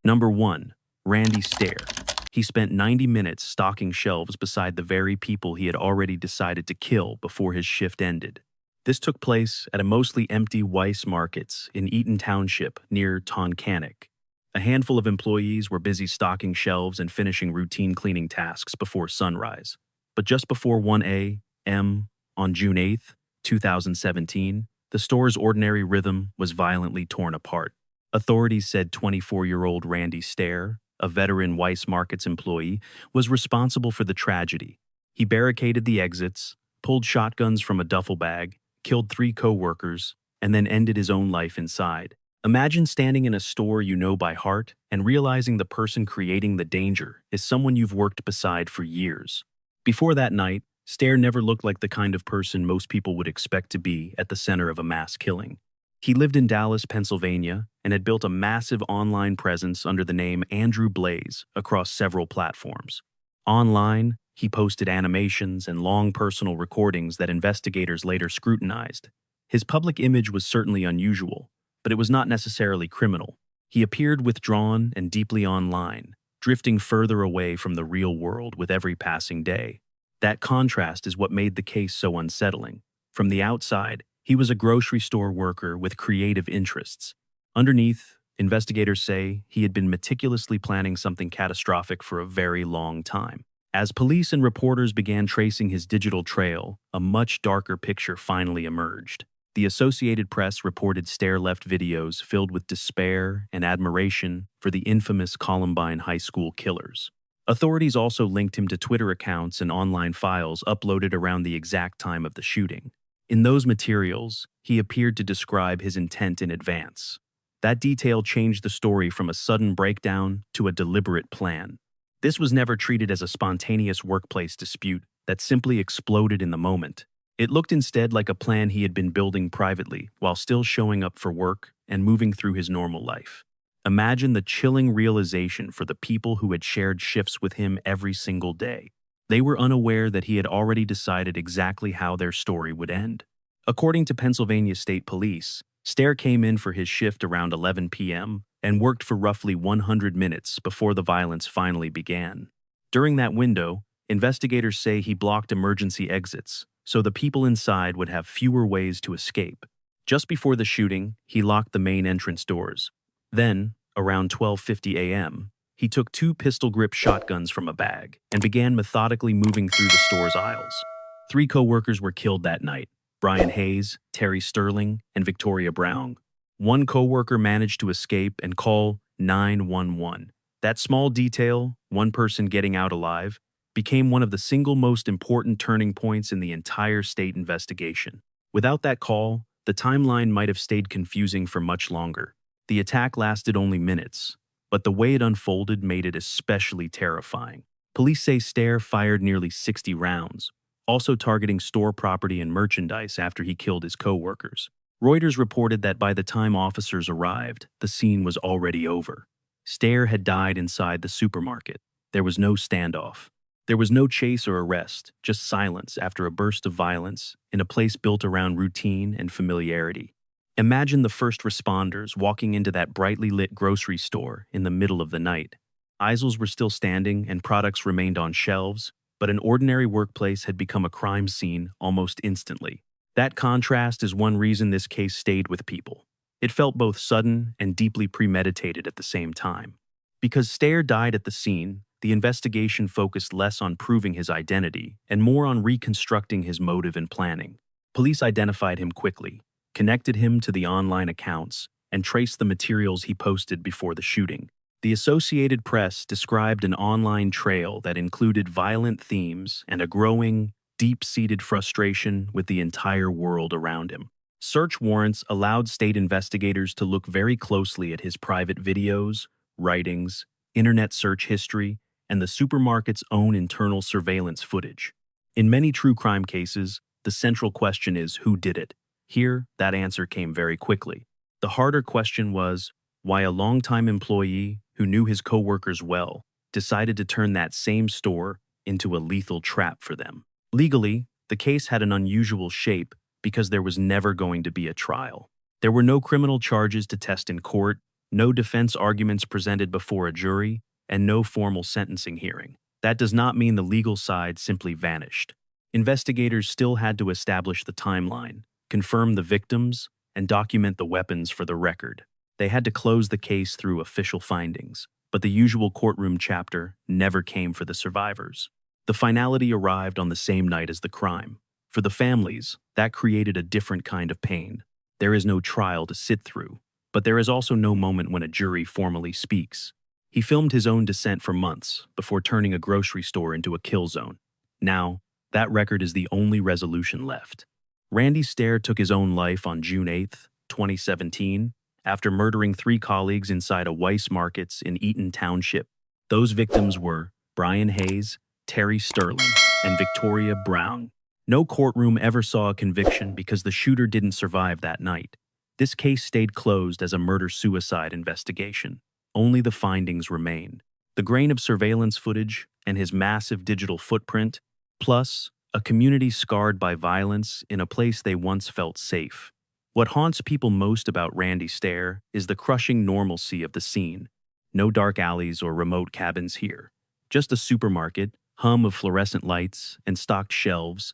Number 1. Randy Stair. He spent 90 minutes stocking shelves beside the very people he had already decided to kill before his shift ended. This took place at a mostly empty Weiss Markets in Eaton Township near Tonkanik. A handful of employees were busy stocking shelves and finishing routine cleaning tasks before sunrise. But just before 1 a.m. on June 8, 2017, the store's ordinary rhythm was violently torn apart. Authorities said 24-year-old Randy Stair, a veteran Weiss Markets employee, was responsible for the tragedy. He barricaded the exits, pulled shotguns from a duffel bag, killed 3 coworkers, and then ended his own life inside. Imagine standing in a store you know by heart and realizing the person creating the danger is someone you've worked beside for years. Before that night, Stair never looked like the kind of person most people would expect to be at the center of a mass killing. He lived in Dallas, Pennsylvania, and had built a massive online presence under the name Andrew Blaze across several platforms. Online, he posted animations and long personal recordings that investigators later scrutinized. His public image was certainly unusual, but it was not necessarily criminal. He appeared withdrawn and deeply online, drifting further away from the real world with every passing day. That contrast is what made the case so unsettling. From the outside, he was a grocery store worker with creative interests. Underneath, investigators say he had been meticulously planning something catastrophic for a very long time. As police and reporters began tracing his digital trail, a much darker picture finally emerged. The Associated Press reported Stair-left videos filled with despair and admiration for the infamous Columbine High School killers. Authorities also linked him to Twitter accounts and online files uploaded around the exact time of the shooting. In those materials, he appeared to describe his intent in advance. That detail changed the story from a sudden breakdown to a deliberate plan. This was never treated as a spontaneous workplace dispute that simply exploded in the moment. It looked instead like a plan he had been building privately while still showing up for work and moving through his normal life. Imagine the chilling realization for the people who had shared shifts with him every single day. They were unaware that he had already decided exactly how their story would end. According to Pennsylvania State Police, Stair came in for his shift around 11 p.m. and worked for roughly 100 minutes before the violence finally began. During that window, investigators say he blocked emergency exits, so the people inside would have fewer ways to escape. Just before the shooting, he locked the main entrance doors. Then, around 12:50 a.m., he took 2 pistol-grip shotguns from a bag and began methodically moving through the store's aisles. 3 coworkers were killed that night: Brian Hayes, Terry Sterling, and Victoria Brown. One coworker managed to escape and call 911. That small detail, one person getting out alive, became one of the single most important turning points in the entire state investigation. Without that call, the timeline might have stayed confusing for much longer. The attack lasted only minutes, but the way it unfolded made it especially terrifying. Police say Stair fired nearly 60 rounds, also targeting store property and merchandise after he killed his coworkers. Reuters reported that by the time officers arrived, the scene was already over. Stair had died inside the supermarket. There was no standoff. There was no chase or arrest, just silence after a burst of violence in a place built around routine and familiarity. Imagine the first responders walking into that brightly lit grocery store in the middle of the night. Aisles were still standing and products remained on shelves, but an ordinary workplace had become a crime scene almost instantly. That contrast is one reason this case stayed with people. It felt both sudden and deeply premeditated at the same time. Because Stair died at the scene, the investigation focused less on proving his identity and more on reconstructing his motive and planning. Police identified him quickly, connected him to the online accounts, and traced the materials he posted before the shooting. The Associated Press described an online trail that included violent themes and a growing, deep-seated frustration with the entire world around him. Search warrants allowed state investigators to look very closely at his private videos, writings, internet search history, and the supermarket's own internal surveillance footage. In many true crime cases, the central question is who did it. Here, that answer came very quickly. The harder question was why a longtime employee who knew his coworkers well decided to turn that same store into a lethal trap for them. Legally, the case had an unusual shape because there was never going to be a trial. There were no criminal charges to test in court, no defense arguments presented before a jury, and no formal sentencing hearing. That does not mean the legal side simply vanished. Investigators still had to establish the timeline, confirm the victims, and document the weapons for the record. They had to close the case through official findings, but the usual courtroom chapter never came for the survivors. The finality arrived on the same night as the crime. For the families, that created a different kind of pain. There is no trial to sit through, but there is also no moment when a jury formally speaks. He filmed his own descent for months before turning a grocery store into a kill zone. Now, that record is the only resolution left. Randy Stair took his own life on June 8, 2017, after murdering 3 colleagues inside a Weiss Markets in Eaton Township. Those victims were Brian Hayes, Terry Sterling, and Victoria Brown. No courtroom ever saw a conviction because the shooter didn't survive that night. This case stayed closed as a murder-suicide investigation. Only the findings remain. The grain of surveillance footage and his massive digital footprint, plus a community scarred by violence in a place they once felt safe. What haunts people most about Randy Stair is the crushing normalcy of the scene. No dark alleys or remote cabins here. Just a supermarket, hum of fluorescent lights and stocked shelves,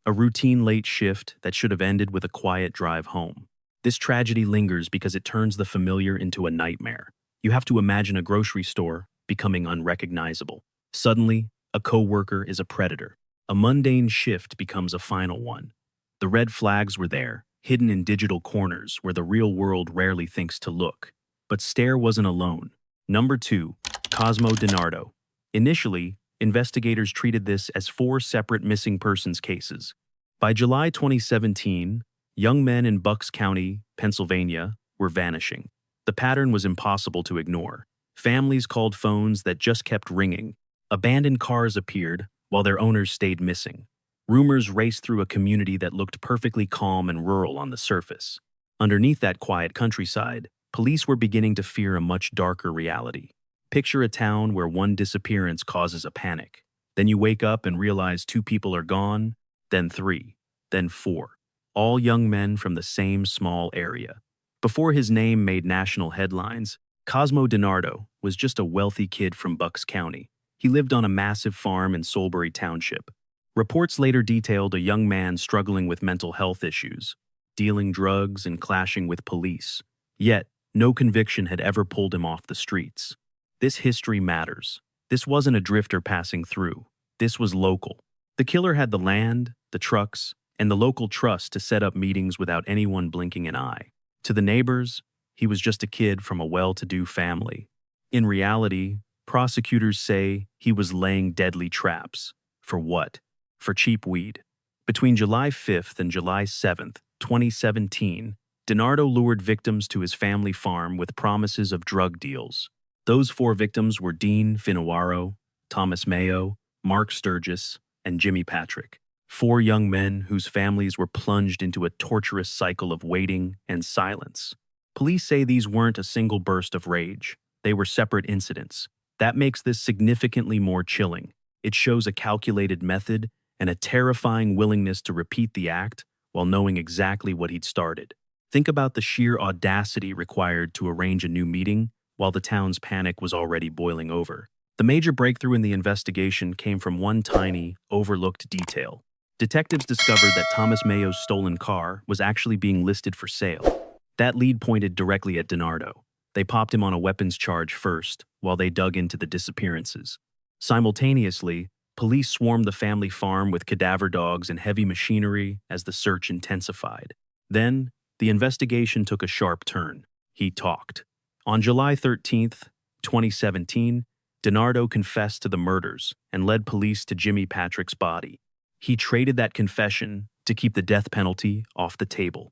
a routine late shift that should have ended with a quiet drive home. This tragedy lingers because it turns the familiar into a nightmare. You have to imagine a grocery store becoming unrecognizable. Suddenly, a coworker is a predator. A mundane shift becomes a final one. The red flags were there, hidden in digital corners where the real world rarely thinks to look. But Stair wasn't alone. Number 2, Cosmo DiNardo. Initially, investigators treated this as 4 separate missing persons cases. By July 2017, young men in Bucks County, Pennsylvania, were vanishing. The pattern was impossible to ignore. Families called phones that just kept ringing. Abandoned cars appeared, while their owners stayed missing. Rumors raced through a community that looked perfectly calm and rural on the surface. Underneath that quiet countryside, police were beginning to fear a much darker reality. Picture a town where one disappearance causes a panic. Then you wake up and realize 2 people are gone, then 3, then 4. All young men from the same small area. Before his name made national headlines, Cosmo DiNardo was just a wealthy kid from Bucks County. He lived on a massive farm in Solbury Township. Reports later detailed a young man struggling with mental health issues, dealing drugs and clashing with police. Yet, no conviction had ever pulled him off the streets. This history matters. This wasn't a drifter passing through. This was local. The killer had the land, the trucks, and the local trust to set up meetings without anyone blinking an eye. To the neighbors, he was just a kid from a well-to-do family. In reality, prosecutors say he was laying deadly traps. For what? For cheap weed. Between July 5th and July 7th, 2017, DiNardo lured victims to his family farm with promises of drug deals. Those 4 victims were Dean Finawaro, Thomas Mayo, Mark Sturgis, and Jimmy Patrick. 4 young men whose families were plunged into a torturous cycle of waiting and silence. Police say these weren't a single burst of rage. They were separate incidents. That makes this significantly more chilling. It shows a calculated method and a terrifying willingness to repeat the act while knowing exactly what he'd started. Think about the sheer audacity required to arrange a new meeting while the town's panic was already boiling over. The major breakthrough in the investigation came from one tiny, overlooked detail. Detectives discovered that Thomas Mayo's stolen car was actually being listed for sale. That lead pointed directly at DiNardo. They popped him on a weapons charge first, while they dug into the disappearances. Simultaneously, police swarmed the family farm with cadaver dogs and heavy machinery as the search intensified. Then, the investigation took a sharp turn. He talked. On July 13th, 2017, DiNardo confessed to the murders and led police to Jimmy Patrick's body. He traded that confession to keep the death penalty off the table.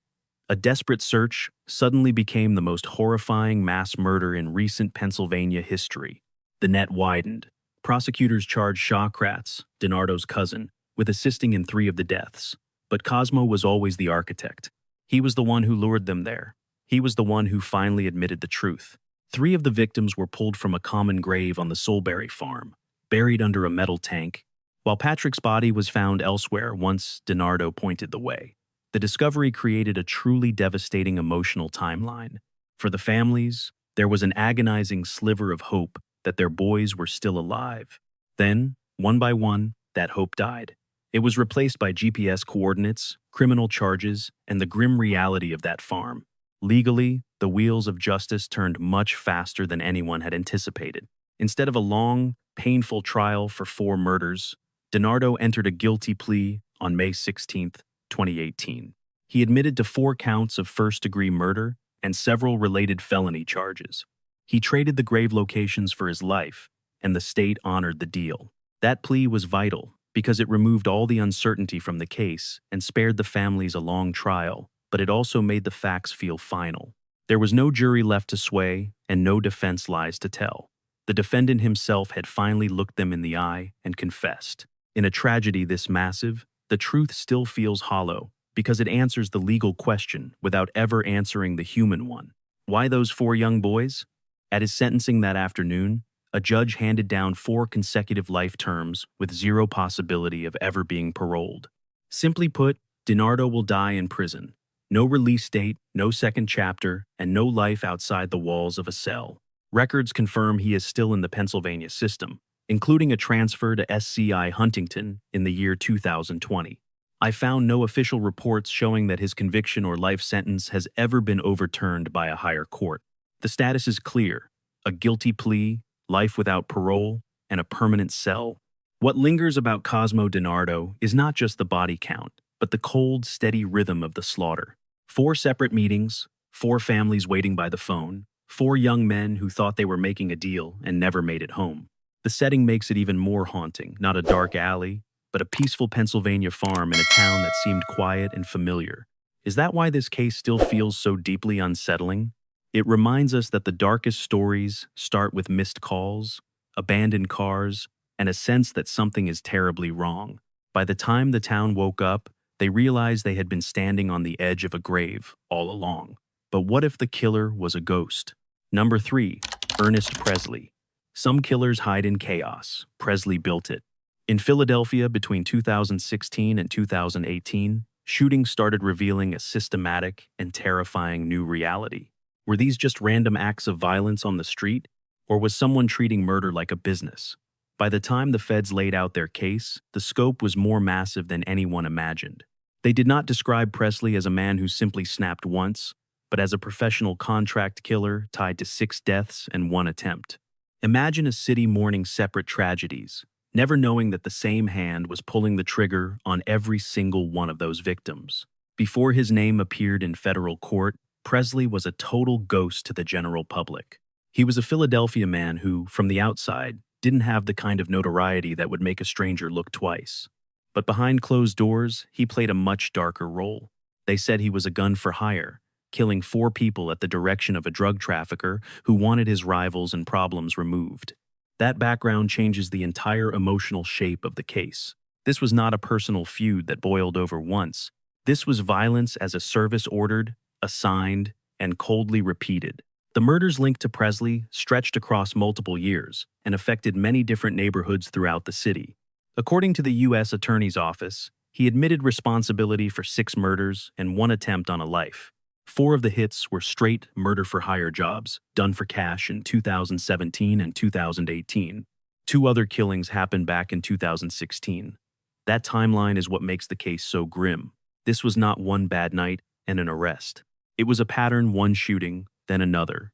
A desperate search suddenly became the most horrifying mass murder in recent Pennsylvania history. The net widened. Prosecutors charged Shawkratz, DiNardo's cousin, with assisting in 3 of the deaths. But Cosmo was always the architect. He was the one who lured them there. He was the one who finally admitted the truth. 3 of the victims were pulled from a common grave on the Solbury farm, buried under a metal tank, while Patrick's body was found elsewhere once DiNardo pointed the way. The discovery created a truly devastating emotional timeline. For the families, There was an agonizing sliver of hope that their boys were still alive. Then, one by one, that hope died. It was replaced by GPS coordinates, criminal charges, and the grim reality of that farm. Legally, the wheels of justice turned much faster than anyone had anticipated. Instead of a long, painful trial for 4 murders, DiNardo entered a guilty plea on May 16, 2018. He admitted to 4 counts of first-degree murder and several related felony charges. He traded the grave locations for his life, and the state honored the deal. That plea was vital because it removed all the uncertainty from the case and spared the families a long trial, but it also made the facts feel final. There was no jury left to sway and no defense lies to tell. The defendant himself had finally looked them in the eye and confessed. In a tragedy this massive, the truth still feels hollow because it answers the legal question without ever answering the human one. Why those 4 young boys? At his sentencing that afternoon, a judge handed down 4 consecutive life terms with 0 possibility of ever being paroled. Simply put, DiNardo will die in prison. No release date, no second chapter, and no life outside the walls of a cell. Records confirm he is still in the Pennsylvania system, including a transfer to SCI Huntington in the year 2020. I found no official reports showing that his conviction or life sentence has ever been overturned by a higher court. The status is clear: a guilty plea, life without parole, and a permanent cell. What lingers about Cosmo DiNardo is not just the body count, but the cold, steady rhythm of the slaughter. 4 separate meetings, 4 families waiting by the phone, 4 young men who thought they were making a deal and never made it home. The setting makes it even more haunting, not a dark alley, but a peaceful Pennsylvania farm in a town that seemed quiet and familiar. Is that why this case still feels so deeply unsettling? It reminds us that the darkest stories start with missed calls, abandoned cars, and a sense that something is terribly wrong. By the time the town woke up, they realized they had been standing on the edge of a grave all along. But what if the killer was a ghost? Number 3, Ernest Presley. Some killers hide in chaos. Presley built it. In Philadelphia between 2016 and 2018, shootings started revealing a systematic and terrifying new reality. Were these just random acts of violence on the street, or was someone treating murder like a business? By the time the feds laid out their case, the scope was more massive than anyone imagined. They did not describe Presley as a man who simply snapped once, but as a professional contract killer tied to 6 deaths and 1 attempt. Imagine a city mourning separate tragedies, never knowing that the same hand was pulling the trigger on every single one of those victims. Before his name appeared in federal court, Presley was a total ghost to the general public. He was a Philadelphia man who, from the outside, didn't have the kind of notoriety that would make a stranger look twice. But behind closed doors, he played a much darker role. They said he was a gun for hire, killing 4 people at the direction of a drug trafficker who wanted his rivals and problems removed. That background changes the entire emotional shape of the case. This was not a personal feud that boiled over once. This was violence as a service ordered, assigned, and coldly repeated. The murders linked to Presley stretched across multiple years and affected many different neighborhoods throughout the city. According to the U.S. Attorney's Office, he admitted responsibility for 6 murders and 1 attempt on a life. 4 of the hits were straight murder-for-hire jobs, done for cash in 2017 and 2018. 2 other killings happened back in 2016. That timeline is what makes the case so grim. This was not one bad night and an arrest. It was a pattern: one shooting, then another,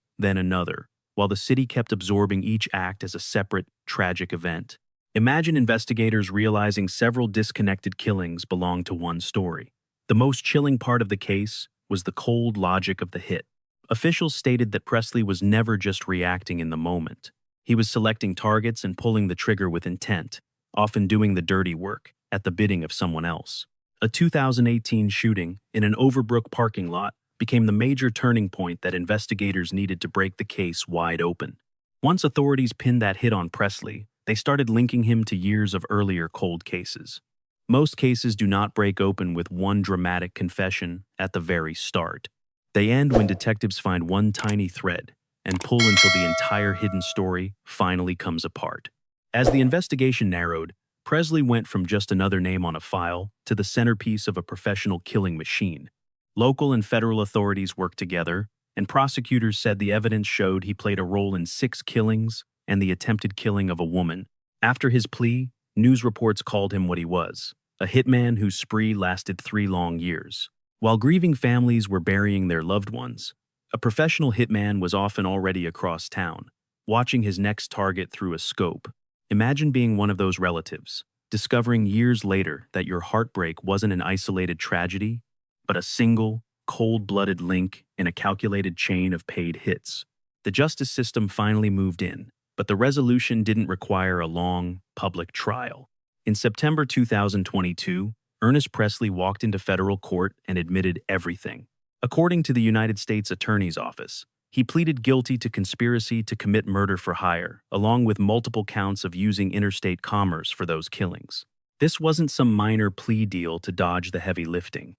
while the city kept absorbing each act as a separate, tragic event. Imagine investigators realizing several disconnected killings belonged to one story. The most chilling part of the case was the cold logic of the hit. Officials stated that Presley was never just reacting in the moment. He was selecting targets and pulling the trigger with intent, often doing the dirty work at the bidding of someone else. A 2018 shooting in an Overbrook parking lot became the major turning point that investigators needed to break the case wide open. Once authorities pinned that hit on Presley, they started linking him to years of earlier cold cases. Most cases do not break open with one dramatic confession at the very start. They end when detectives find one tiny thread and pull until the entire hidden story finally comes apart. As the investigation narrowed, Presley went from just another name on a file to the centerpiece of a professional killing machine. Local and federal authorities worked together, and prosecutors said the evidence showed he played a role in 6 killings and the attempted killing of a woman. After his plea, news reports called him what he was, a hitman whose spree lasted 3 long years. While grieving families were burying their loved ones, a professional hitman was often already across town, watching his next target through a scope. Imagine being one of those relatives, discovering years later that your heartbreak wasn't an isolated tragedy, but a single, cold-blooded link in a calculated chain of paid hits. The justice system finally moved in, but the resolution didn't require a long, public trial. In September 2022, Ernest Presley walked into federal court and admitted everything. According to the United States Attorney's Office, he pleaded guilty to conspiracy to commit murder for hire, along with multiple counts of using interstate commerce for those killings. This wasn't some minor plea deal to dodge the heavy lifting.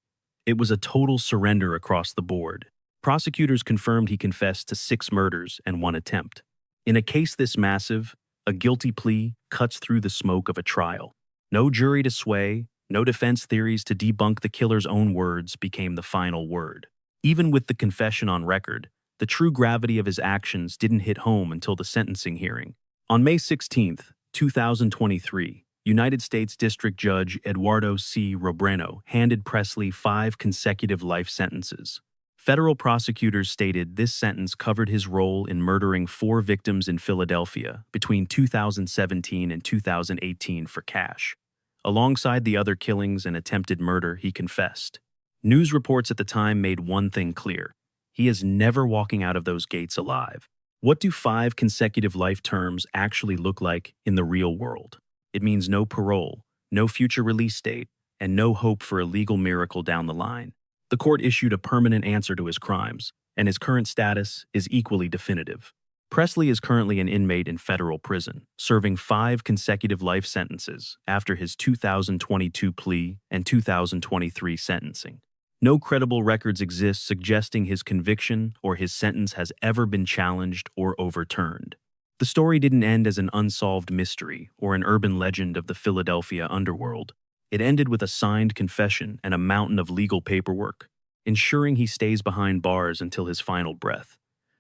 It was a total surrender across the board. Prosecutors confirmed he confessed to 6 murders and 1 attempt. In a case this massive, a guilty plea cuts through the smoke of a trial. No jury to sway, no defense theories to debunk the killer's own words became the final word. Even with the confession on record, the true gravity of his actions didn't hit home until the sentencing hearing. On May 16, 2023, United States District Judge Eduardo C. Robredo handed Presley 5 consecutive life sentences. Federal prosecutors stated this sentence covered his role in murdering 4 victims in Philadelphia between 2017 and 2018 for cash. Alongside the other killings and attempted murder, he confessed. News reports at the time made one thing clear. He is never walking out of those gates alive. What do 5 consecutive life terms actually look like in the real world? It means no parole, no future release date, and no hope for a legal miracle down the line. The court issued a permanent answer to his crimes, and his current status is equally definitive. Presley is currently an inmate in federal prison, serving 5 consecutive life sentences after his 2022 plea and 2023 sentencing. No credible records exist suggesting his conviction or his sentence has ever been challenged or overturned. The story didn't end as an unsolved mystery or an urban legend of the Philadelphia underworld. It ended with a signed confession and a mountain of legal paperwork, ensuring he stays behind bars until his final breath.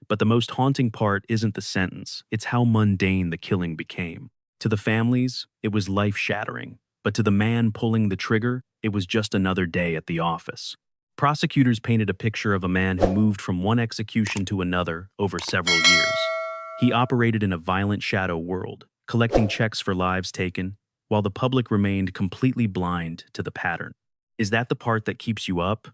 But the most haunting part isn't the sentence, it's how mundane the killing became. To the families, it was life-shattering, but to the man pulling the trigger, it was just another day at the office. Prosecutors painted a picture of a man who moved from one execution to another over several years. He operated in a violent shadow world, collecting checks for lives taken, while the public remained completely blind to the pattern. Is that the part that keeps you up?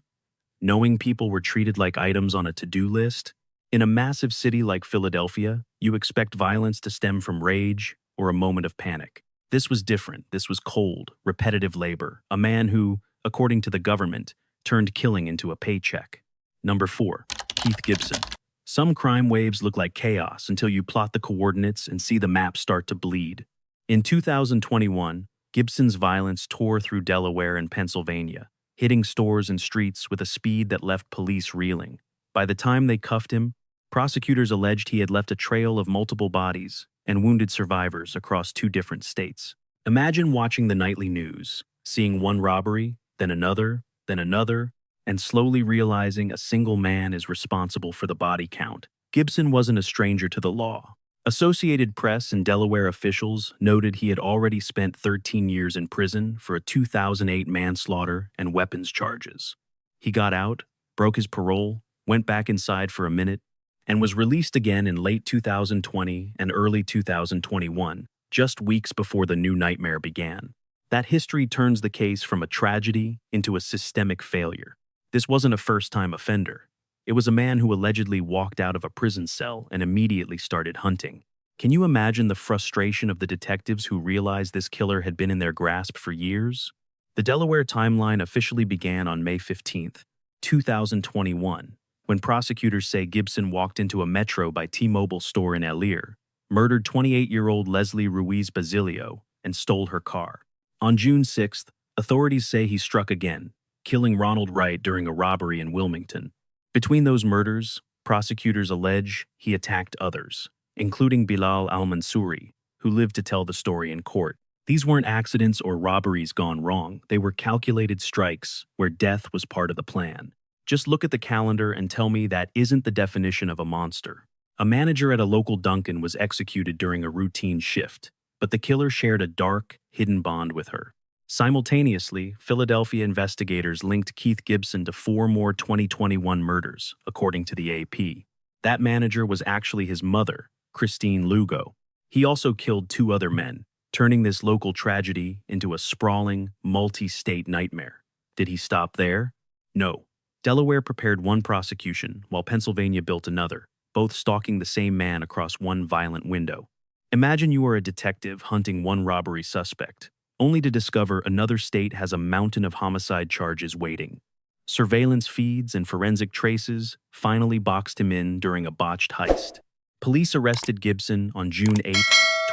Knowing people were treated like items on a to-do list? In a massive city like Philadelphia, you expect violence to stem from rage or a moment of panic. This was different. This was cold, repetitive labor. A man who, according to the government, turned killing into a paycheck. Number 4. Keith Gibson. Some crime waves look like chaos until you plot the coordinates and see the map start to bleed. In 2021, Gibson's violence tore through Delaware and Pennsylvania, hitting stores and streets with a speed that left police reeling. By the time they cuffed him, prosecutors alleged he had left a trail of multiple bodies and wounded survivors across 2 different states. Imagine watching the nightly news, seeing one robbery, then another, and slowly realizing a single man is responsible for the body count. Gibson wasn't a stranger to the law. Associated Press and Delaware officials noted he had already spent 13 years in prison for a 2008 manslaughter and weapons charges. He got out, broke his parole, went back inside for a minute, and was released again in late 2020 and early 2021, just weeks before the new nightmare began. That history turns the case from a tragedy into a systemic failure. This wasn't a first-time offender. It was a man who allegedly walked out of a prison cell and immediately started hunting. Can you imagine the frustration of the detectives who realized this killer had been in their grasp for years? The Delaware timeline officially began on May 15, 2021, when prosecutors say Gibson walked into a Metro by T-Mobile store in Elyre, murdered 28-year-old Leslie Ruiz Basilio, and stole her car. On June 6th, authorities say he struck again, killing Ronald Wright during a robbery in Wilmington. Between those murders, prosecutors allege he attacked others, including Bilal al-Mansouri, who lived to tell the story in court. These weren't accidents or robberies gone wrong. They were calculated strikes where death was part of the plan. Just look at the calendar and tell me that isn't the definition of a monster. A manager at a local Dunkin' was executed during a routine shift, but the killer shared a dark, hidden bond with her. Simultaneously, Philadelphia investigators linked Keith Gibson to 4 more 2021 murders, according to the AP. That manager was actually his mother, Christine Lugo. He also killed 2 other men, turning this local tragedy into a sprawling, multi-state nightmare. Did he stop there? No. Delaware prepared one prosecution, while Pennsylvania built another, both stalking the same man across one violent window. Imagine you are a detective hunting one robbery suspect, only to discover another state has a mountain of homicide charges waiting. Surveillance feeds and forensic traces finally boxed him in during a botched heist. Police arrested Gibson on June 8,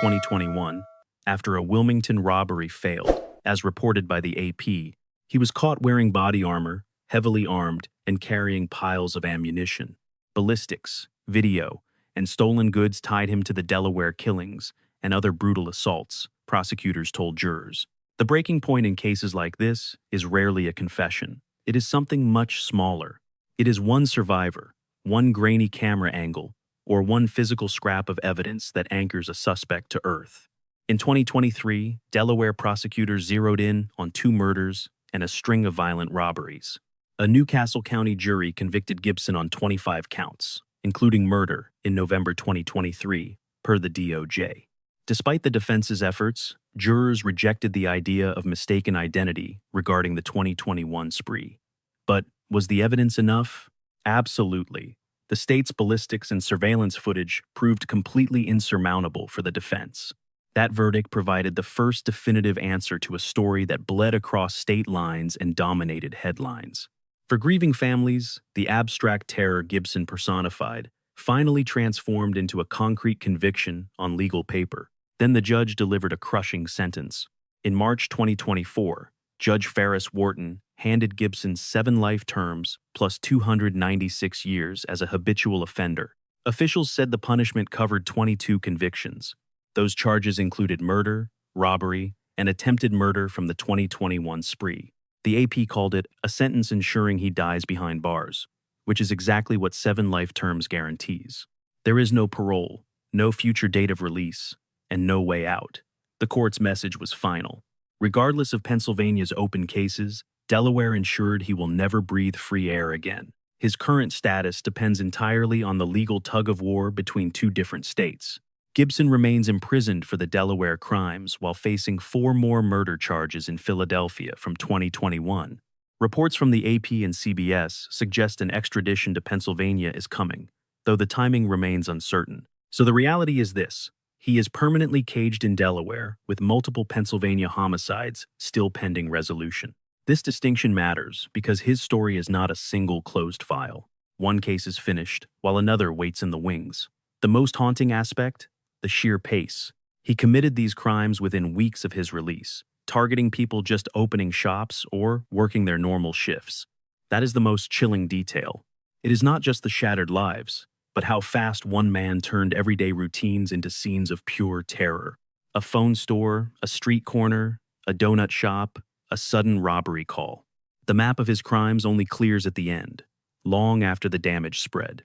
2021, after a Wilmington robbery failed, as reported by the AP. He was caught wearing body armor, heavily armed, and carrying piles of ammunition. Ballistics, video, and stolen goods tied him to the Delaware killings and other brutal assaults, prosecutors told jurors. The breaking point in cases like this is rarely a confession. It is something much smaller. It is one survivor, one grainy camera angle, or one physical scrap of evidence that anchors a suspect to earth. In 2023, Delaware prosecutors zeroed in on 2 murders and a string of violent robberies. A Newcastle County jury convicted Gibson on 25 counts, including murder, in November 2023, per the DOJ. Despite the defense's efforts, jurors rejected the idea of mistaken identity regarding the 2021 spree. But was the evidence enough? Absolutely. The state's ballistics and surveillance footage proved completely insurmountable for the defense. That verdict provided the first definitive answer to a story that bled across state lines and dominated headlines. For grieving families, the abstract terror Gibson personified finally transformed into a concrete conviction on legal paper. Then the judge delivered a crushing sentence. In March 2024, Judge Ferris Wharton handed Gibson 7 life terms plus 296 years as a habitual offender. Officials said the punishment covered 22 convictions. Those charges included murder, robbery, and attempted murder from the 2021 spree. The AP called it a sentence ensuring he dies behind bars, which is exactly what 7 life terms guarantees. There is no parole, no future date of release, and no way out. The court's message was final. Regardless of Pennsylvania's open cases, Delaware ensured he will never breathe free air again. His current status depends entirely on the legal tug-of-war between 2 different states. Gibson remains imprisoned for the Delaware crimes while facing 4 more murder charges in Philadelphia from 2021. Reports from the AP and CBS suggest an extradition to Pennsylvania is coming, though the timing remains uncertain. So the reality is this: he is permanently caged in Delaware with multiple Pennsylvania homicides still pending resolution. This distinction matters because his story is not a single closed file. One case is finished, while another waits in the wings. The most haunting aspect? The sheer pace. He committed these crimes within weeks of his release, targeting people just opening shops or working their normal shifts. That is the most chilling detail. It is not just the shattered lives, but how fast one man turned everyday routines into scenes of pure terror. A phone store, a street corner, a donut shop, a sudden robbery call. The map of his crimes only clears at the end, long after the damage spread.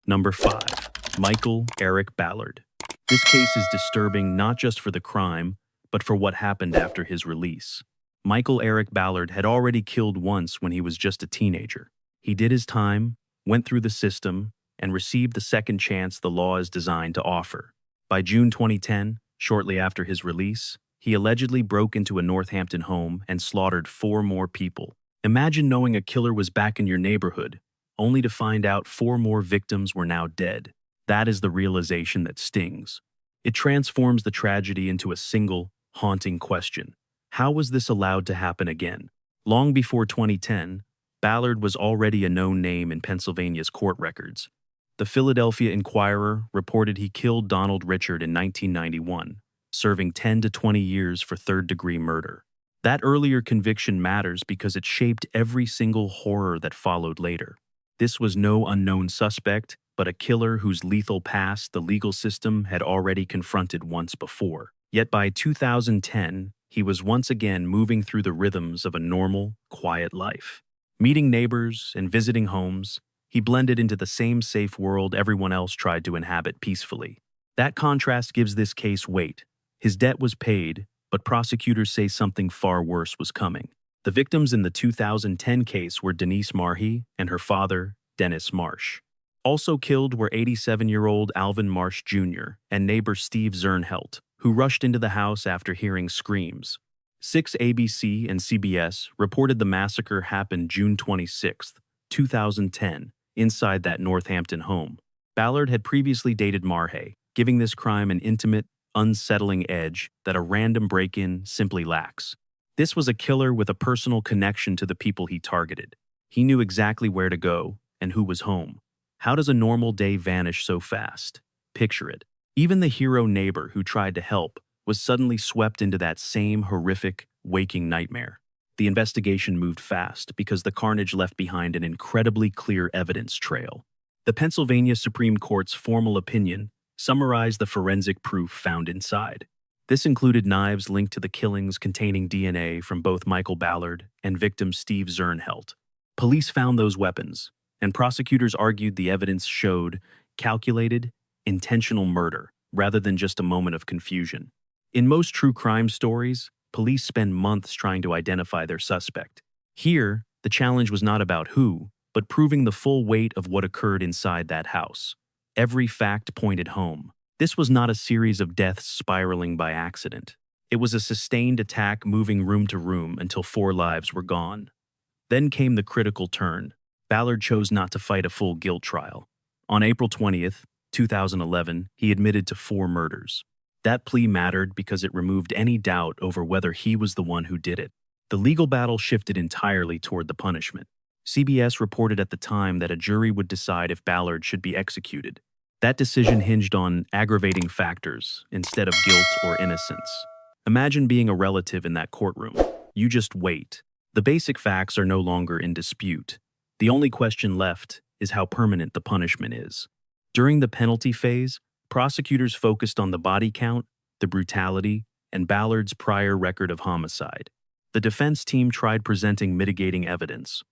Number 5. Michael Eric Ballard. This case is disturbing not just for the crime, but for what happened after his release. Michael Eric Ballard had already killed once when he was just a teenager. He did his time, went through the system, and received the second chance the law is designed to offer. By June 2010, shortly after his release, he allegedly broke into a Northampton home and slaughtered 4 more people. Imagine knowing a killer was back in your neighborhood, only to find out 4 more victims were now dead. That is the realization that stings. It transforms the tragedy into a single, haunting question. How was this allowed to happen again? Long before 2010, Ballard was already a known name in Pennsylvania's court records. The Philadelphia Inquirer reported he killed Donald Richard in 1991, serving 10 to 20 years for third-degree murder. That earlier conviction matters because it shaped every single horror that followed later. This was no unknown suspect, but a killer whose lethal past the legal system had already confronted once before. Yet by 2010, he was once again moving through the rhythms of a normal, quiet life. Meeting neighbors and visiting homes, he blended into the same safe world everyone else tried to inhabit peacefully. That contrast gives this case weight. His debt was paid, but prosecutors say something far worse was coming. The victims in the 2010 case were Denise Marhe and her father, Dennis Marsh. Also killed were 87-year-old Alvin Marsh Jr. and neighbor Steve Zernhelt, who rushed into the house after hearing screams. 6 ABC and CBS reported the massacre happened June 26, 2010, inside that Northampton home. Ballard had previously dated Marhe, giving this crime an intimate, unsettling edge that a random break-in simply lacks. This was a killer with a personal connection to the people he targeted. He knew exactly where to go and who was home. How does a normal day vanish so fast? Picture it. Even the hero neighbor who tried to help was suddenly swept into that same horrific, waking nightmare. The investigation moved fast because the carnage left behind an incredibly clear evidence trail. The Pennsylvania Supreme Court's formal opinion summarized the forensic proof found inside. This included knives linked to the killings containing DNA from both Michael Ballard and victim Steve Zernhelt. Police found those weapons, and prosecutors argued the evidence showed calculated, intentional murder rather than just a moment of confusion. In most true crime stories, police spend months trying to identify their suspect. Here, the challenge was not about who, but proving the full weight of what occurred inside that house. Every fact pointed home. This was not a series of deaths spiraling by accident. It was a sustained attack moving room to room until 4 lives were gone. Then came the critical turn. Ballard chose not to fight a full guilt trial. On April 20th, 2011, he admitted to 4 murders. That plea mattered because it removed any doubt over whether he was the one who did it. The legal battle shifted entirely toward the punishment. CBS reported at the time that a jury would decide if Ballard should be executed. That decision hinged on aggravating factors instead of guilt or innocence. Imagine being a relative in that courtroom. You just wait. The basic facts are no longer in dispute. The only question left is how permanent the punishment is. During the penalty phase, prosecutors focused on the body count, the brutality, and Ballard's prior record of homicide. The defense team tried presenting mitigating evidence.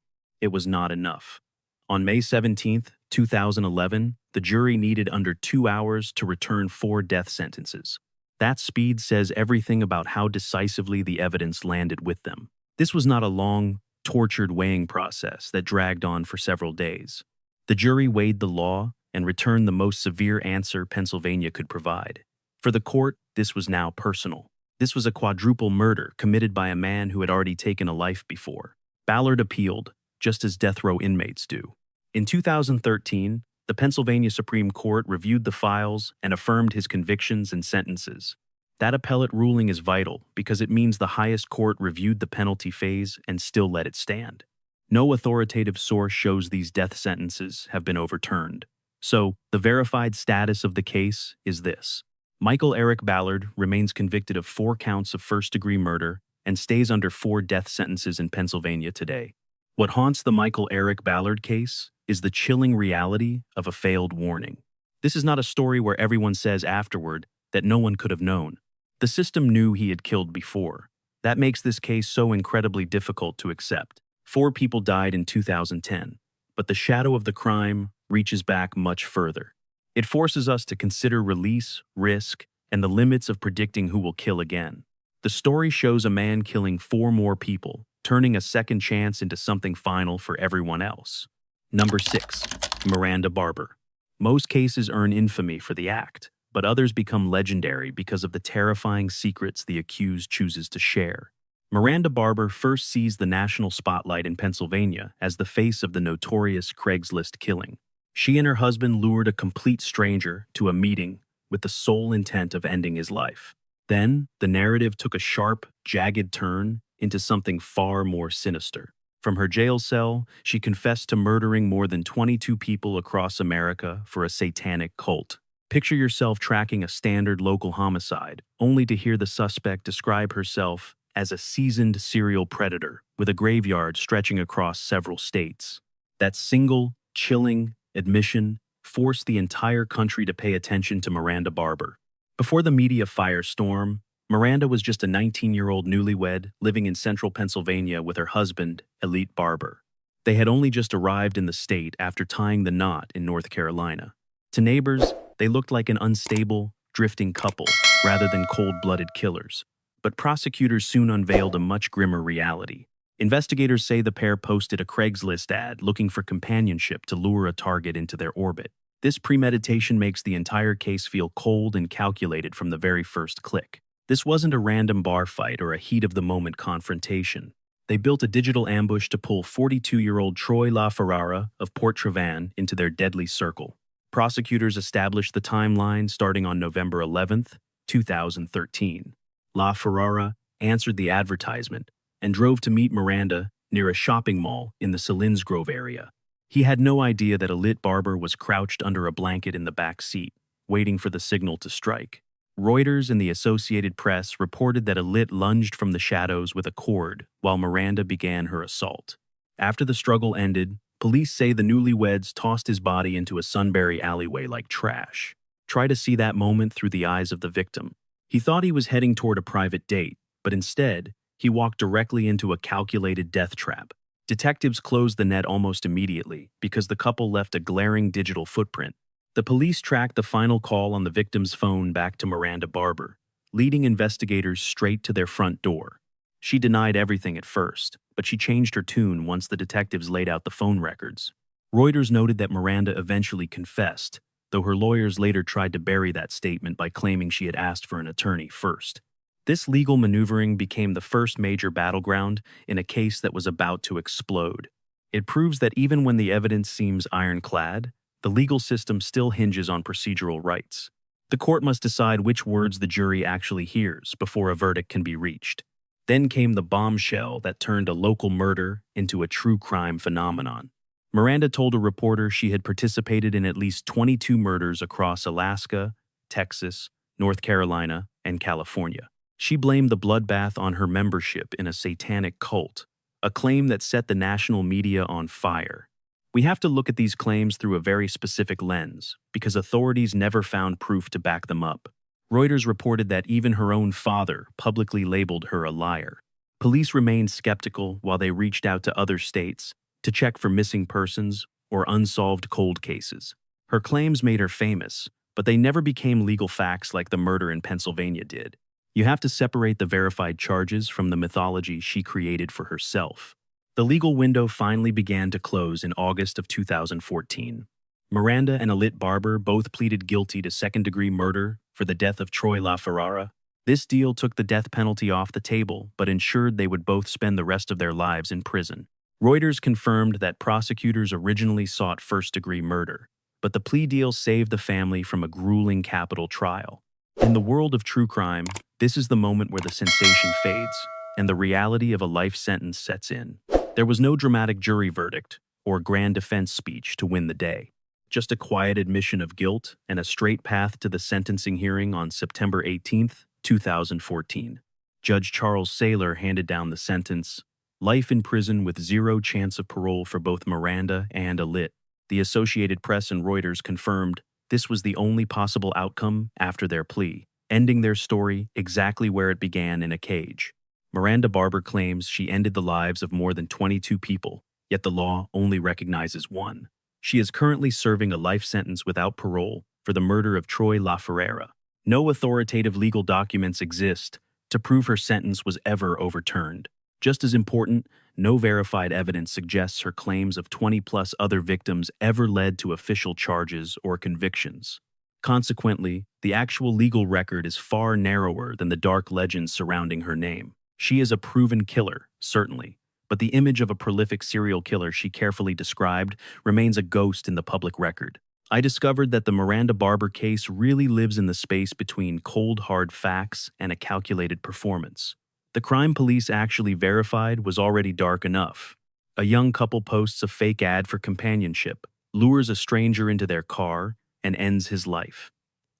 It was not enough. On May 17, 2011, the jury needed under 2 hours to return 4 death sentences. That speed says everything about how decisively the evidence landed with them. This was not a long, tortured weighing process that dragged on for several days. The jury weighed the law and returned the most severe answer Pennsylvania could provide. For the court, this was now personal. This was a quadruple murder committed by a man who had already taken a life before. Ballard appealed, just as death row inmates do. In 2013, the Pennsylvania Supreme Court reviewed the files and affirmed his convictions and sentences. That appellate ruling is vital because it means the highest court reviewed the penalty phase and still let it stand. No authoritative source shows these death sentences have been overturned. So, the verified status of the case is this. Michael Eric Ballard remains convicted of 4 counts of first-degree murder and stays under 4 death sentences in Pennsylvania today. What haunts the Michael Eric Ballard case is the chilling reality of a failed warning. This is not a story where everyone says afterward that no one could have known. The system knew he had killed before. That makes this case so incredibly difficult to accept. 4 people died in 2010, but the shadow of the crime reaches back much further. It forces us to consider release, risk, and the limits of predicting who will kill again. The story shows a man killing 4 more people, turning a second chance into something final for everyone else. Number 6. Miranda Barber. Most cases earn infamy for the act, but others become legendary because of the terrifying secrets the accused chooses to share. Miranda Barber first sees the national spotlight in Pennsylvania as the face of the notorious Craigslist killing. She and her husband lured a complete stranger to a meeting with the sole intent of ending his life. Then, the narrative took a sharp, jagged turn into something far more sinister. From her jail cell, she confessed to murdering more than 22 people across America for a satanic cult. Picture yourself tracking a standard local homicide, only to hear the suspect describe herself as a seasoned serial predator with a graveyard stretching across several states. That single, chilling admission forced the entire country to pay attention to Miranda Barber. Before the media firestorm, Miranda was just a 19-year-old newlywed living in central Pennsylvania with her husband, Elite Barber. They had only just arrived in the state after tying the knot in North Carolina. To neighbors, they looked like an unstable, drifting couple rather than cold-blooded killers. But prosecutors soon unveiled a much grimmer reality. Investigators say the pair posted a Craigslist ad looking for companionship to lure a target into their orbit. This premeditation makes the entire case feel cold and calculated from the very first click. This wasn't a random bar fight or a heat-of-the-moment confrontation. They built a digital ambush to pull 42-year-old Troy LaFerrara of Port Trevan into their deadly circle. Prosecutors established the timeline starting on November 11th, 2013. LaFerrara answered the advertisement and drove to meet Miranda near a shopping mall in the Selinsgrove area. He had no idea that a lit Barber was crouched under a blanket in the back seat, waiting for the signal to strike. Reuters and the Associated Press reported that a lit lunged from the shadows with a cord while Miranda began her assault. After the struggle ended, police say the newlyweds tossed his body into a Sunbury alleyway like trash. Try to see that moment through the eyes of the victim. He thought he was heading toward a private date, but instead, he walked directly into a calculated death trap. Detectives closed the net almost immediately because the couple left a glaring digital footprint. The police tracked the final call on the victim's phone back to Miranda Barber, leading investigators straight to their front door. She denied everything at first, but she changed her tune once the detectives laid out the phone records. Reuters noted that Miranda eventually confessed, though her lawyers later tried to bury that statement by claiming she had asked for an attorney first. This legal maneuvering became the first major battleground in a case that was about to explode. It proves that even when the evidence seems ironclad, the legal system still hinges on procedural rights. The court must decide which words the jury actually hears before a verdict can be reached. Then came the bombshell that turned a local murder into a true crime phenomenon. Miranda told a reporter she had participated in at least 22 murders across Alaska, Texas, North Carolina, and California. She blamed the bloodbath on her membership in a satanic cult, a claim that set the national media on fire. We have to look at these claims through a very specific lens, because authorities never found proof to back them up. Reuters reported that even her own father publicly labeled her a liar. Police remained skeptical while they reached out to other states to check for missing persons or unsolved cold cases. Her claims made her famous, but they never became legal facts like the murder in Pennsylvania did. You have to separate the verified charges from the mythology she created for herself. The legal window finally began to close in August of 2014. Miranda and Ernest Barber both pleaded guilty to second-degree murder for the death of Troy LaFerrara. This deal took the death penalty off the table, but ensured they would both spend the rest of their lives in prison. Reuters confirmed that prosecutors originally sought first-degree murder, but the plea deal saved the family from a grueling capital trial. In the world of true crime, this is the moment where the sensation fades and the reality of a life sentence sets in. There was no dramatic jury verdict or grand defense speech to win the day. Just a quiet admission of guilt and a straight path to the sentencing hearing on September 18, 2014. Judge Charles Saylor handed down the sentence, life in prison with zero chance of parole for both Miranda and Ernest. The Associated Press and Reuters confirmed this was the only possible outcome after their plea, ending their story exactly where it began, in a cage. Miranda Barber claims she ended the lives of more than 22 people, yet the law only recognizes one. She is currently serving a life sentence without parole for the murder of Troy LaFerrara. No authoritative legal documents exist to prove her sentence was ever overturned. Just as important, no verified evidence suggests her claims of 20-plus other victims ever led to official charges or convictions. Consequently, the actual legal record is far narrower than the dark legends surrounding her name. She is a proven killer, certainly, but the image of a prolific serial killer she carefully described remains a ghost in the public record. I discovered that the Miranda Barber case really lives in the space between cold, hard facts and a calculated performance. The crime police actually verified was already dark enough. A young couple posts a fake ad for companionship, lures a stranger into their car, and ends his life.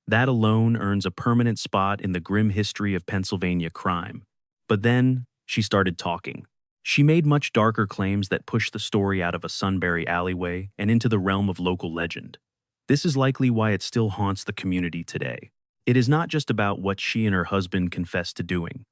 That alone earns a permanent spot in the grim history of Pennsylvania crime. But then, she started talking. She made much darker claims that pushed the story out of a Sunbury alleyway and into the realm of local legend. This is likely why it still haunts the community today. It is not just about what she and her husband confessed to doing.